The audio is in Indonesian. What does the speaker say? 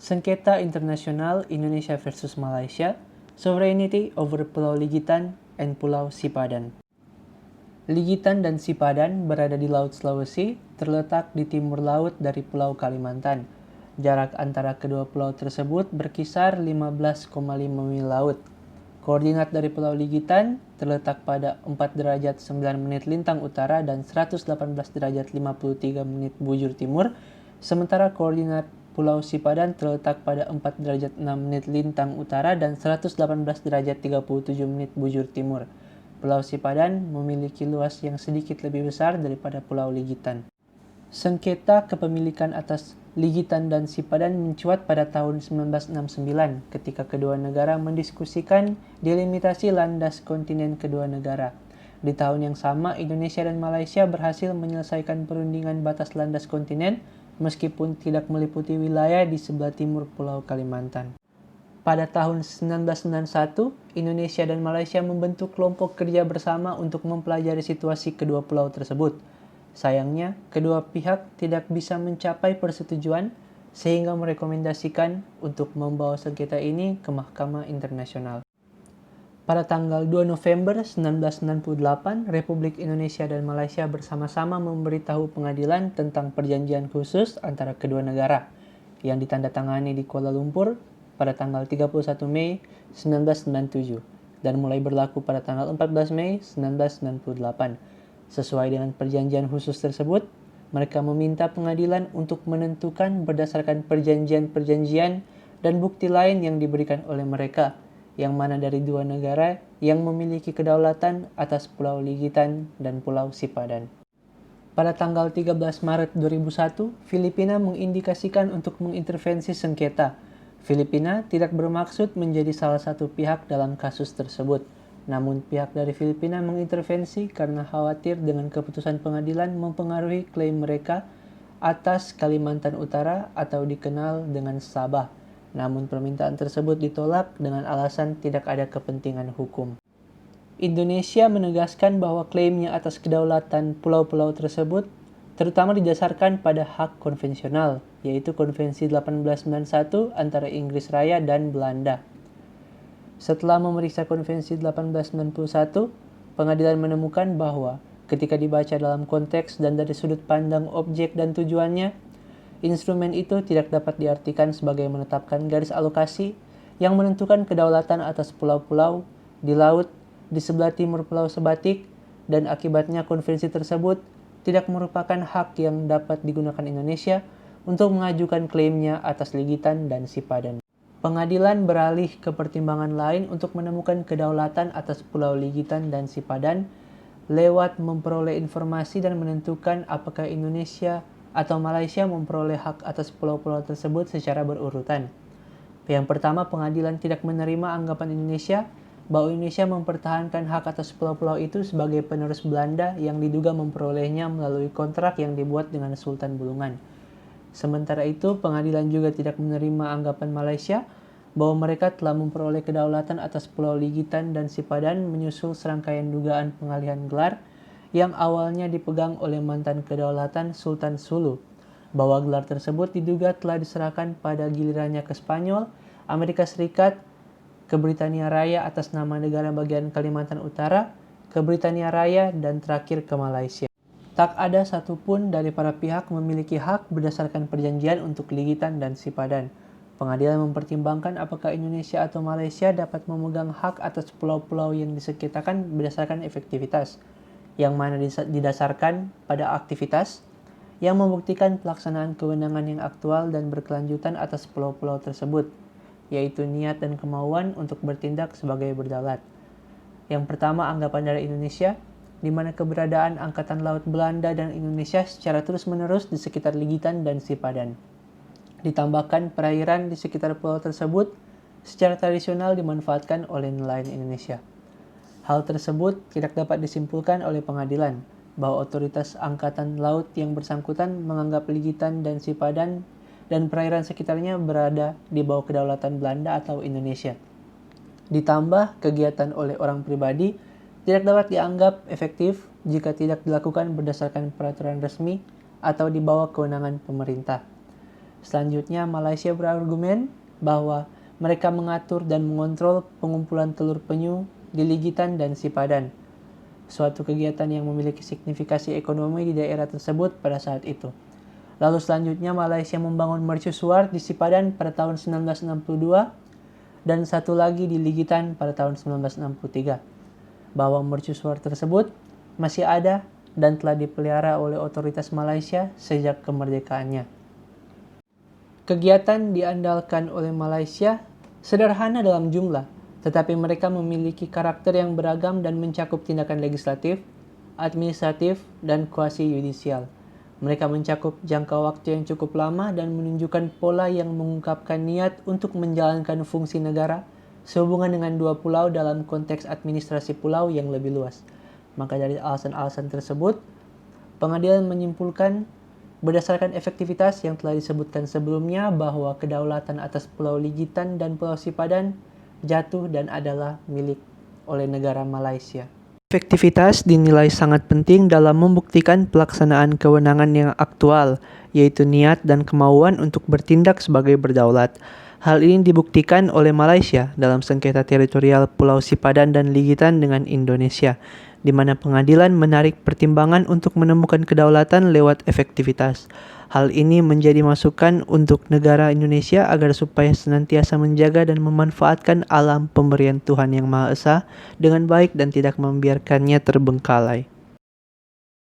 Sengketa internasional Indonesia versus Malaysia, Sovereignty over Pulau Ligitan and Pulau Sipadan. Ligitan dan Sipadan berada di Laut Sulawesi, terletak di timur laut dari Pulau Kalimantan. Jarak antara kedua pulau tersebut berkisar 15,5 mil laut. Koordinat dari Pulau Ligitan terletak pada 4 derajat 9 menit lintang utara dan 118 derajat 53 menit bujur timur, sementara koordinat Pulau Sipadan terletak pada 4 derajat 6 menit lintang utara dan 118 derajat 37 menit bujur timur. Pulau Sipadan memiliki luas yang sedikit lebih besar daripada Pulau Ligitan. Sengketa kepemilikan atas Ligitan dan Sipadan mencuat pada tahun 1969 ketika kedua negara mendiskusikan delimitasi landas kontinen kedua negara. Di tahun yang sama, Indonesia dan Malaysia berhasil menyelesaikan perundingan batas landas kontinen meskipun tidak meliputi wilayah di sebelah timur Pulau Kalimantan. Pada tahun 1991, Indonesia dan Malaysia membentuk kelompok kerja bersama untuk mempelajari situasi kedua pulau tersebut. Sayangnya, kedua pihak tidak bisa mencapai persetujuan sehingga merekomendasikan untuk membawa sengketa ini ke Mahkamah Internasional. Pada tanggal 2 November 1998, Republik Indonesia dan Malaysia bersama-sama memberitahu pengadilan tentang perjanjian khusus antara kedua negara yang ditandatangani di Kuala Lumpur pada tanggal 31 Mei 1997 dan mulai berlaku pada tanggal 14 Mei 1998. Sesuai dengan perjanjian khusus tersebut, mereka meminta pengadilan untuk menentukan berdasarkan perjanjian-perjanjian dan bukti lain yang diberikan oleh mereka, yang mana dari dua negara yang memiliki kedaulatan atas Pulau Ligitan dan Pulau Sipadan. Pada tanggal 13 Maret 2001, Filipina mengindikasikan untuk mengintervensi sengketa. Filipina tidak bermaksud menjadi salah satu pihak dalam kasus tersebut. Namun pihak dari Filipina mengintervensi karena khawatir dengan keputusan pengadilan mempengaruhi klaim mereka atas Kalimantan Utara atau dikenal dengan Sabah. Namun permintaan tersebut ditolak dengan alasan tidak ada kepentingan hukum. Indonesia menegaskan bahwa klaimnya atas kedaulatan pulau-pulau tersebut terutama didasarkan pada hak konvensional, yaitu Konvensi 1891 antara Inggris Raya dan Belanda. Setelah memeriksa Konvensi 1891, pengadilan menemukan bahwa ketika dibaca dalam konteks dan dari sudut pandang objek dan tujuannya, instrumen itu tidak dapat diartikan sebagai menetapkan garis alokasi yang menentukan kedaulatan atas pulau-pulau di laut di sebelah timur Pulau Sebatik, dan akibatnya konvensi tersebut tidak merupakan hak yang dapat digunakan Indonesia untuk mengajukan klaimnya atas Ligitan dan Sipadan. Pengadilan beralih ke pertimbangan lain untuk menemukan kedaulatan atas Pulau Ligitan dan Sipadan lewat memperoleh informasi dan menentukan apakah Indonesia atau Malaysia memperoleh hak atas pulau-pulau tersebut secara berurutan. Yang pertama, pengadilan tidak menerima anggapan Indonesia bahwa Indonesia mempertahankan hak atas pulau-pulau itu sebagai penerus Belanda yang diduga memperolehnya melalui kontrak yang dibuat dengan Sultan Bulungan. Sementara itu, pengadilan juga tidak menerima anggapan Malaysia bahwa mereka telah memperoleh kedaulatan atas Pulau Ligitan dan Sipadan menyusul serangkaian dugaan pengalihan gelar yang awalnya dipegang oleh mantan kedaulatan Sultan Sulu, bahwa gelar tersebut diduga telah diserahkan pada gilirannya ke Spanyol, Amerika Serikat, ke Britania Raya atas nama negara bagian Kalimantan Utara, ke Britania Raya, dan terakhir ke Malaysia. Tak ada satupun dari para pihak memiliki hak berdasarkan perjanjian untuk Ligitan dan Sipadan. Pengadilan mempertimbangkan apakah Indonesia atau Malaysia dapat memegang hak atas pulau-pulau yang disengketakan berdasarkan efektivitas, yang mana didasarkan pada aktivitas yang membuktikan pelaksanaan kewenangan yang aktual dan berkelanjutan atas pulau-pulau tersebut, yaitu niat dan kemauan untuk bertindak sebagai berdaulat. Yang pertama, anggapan dari Indonesia, di mana keberadaan Angkatan Laut Belanda dan Indonesia secara terus-menerus di sekitar Ligitan dan Sipadan. Ditambahkan perairan di sekitar pulau tersebut secara tradisional dimanfaatkan oleh nelayan Indonesia. Hal tersebut tidak dapat disimpulkan oleh pengadilan bahwa otoritas Angkatan Laut yang bersangkutan menganggap Ligitan dan Sipadan dan perairan sekitarnya berada di bawah kedaulatan Belanda atau Indonesia. Ditambah, kegiatan oleh orang pribadi tidak dapat dianggap efektif jika tidak dilakukan berdasarkan peraturan resmi atau di bawah kewenangan pemerintah. Selanjutnya, Malaysia berargumen bahwa mereka mengatur dan mengontrol pengumpulan telur penyu di Ligitan dan Sipadan, suatu kegiatan yang memiliki signifikasi ekonomi di daerah tersebut pada saat itu. Lalu selanjutnya, Malaysia membangun mercusuar di Sipadan pada tahun 1962 dan satu lagi di Ligitan pada tahun 1963. Bahwa mercusuar tersebut masih ada dan telah dipelihara oleh otoritas Malaysia sejak kemerdekaannya. Kegiatan diandalkan oleh Malaysia sederhana dalam jumlah, tetapi mereka memiliki karakter yang beragam dan mencakup tindakan legislatif, administratif, dan kuasi-yudisial. Mereka mencakup jangka waktu yang cukup lama dan menunjukkan pola yang mengungkapkan niat untuk menjalankan fungsi negara sehubungan dengan dua pulau dalam konteks administrasi pulau yang lebih luas. Maka dari alasan-alasan tersebut, pengadilan menyimpulkan berdasarkan efektivitas yang telah disebutkan sebelumnya bahwa kedaulatan atas Pulau Ligitan dan Pulau Sipadan jatuh dan adalah milik oleh negara Malaysia. Efektivitas dinilai sangat penting dalam membuktikan pelaksanaan kewenangan yang aktual, yaitu niat dan kemauan untuk bertindak sebagai berdaulat. Hal ini dibuktikan oleh Malaysia dalam sengketa teritorial Pulau Sipadan dan Ligitan dengan Indonesia, di mana pengadilan menarik pertimbangan untuk menemukan kedaulatan lewat efektivitas. Hal ini menjadi masukan untuk negara Indonesia agar supaya senantiasa menjaga dan memanfaatkan alam pemberian Tuhan Yang Maha Esa dengan baik dan tidak membiarkannya terbengkalai.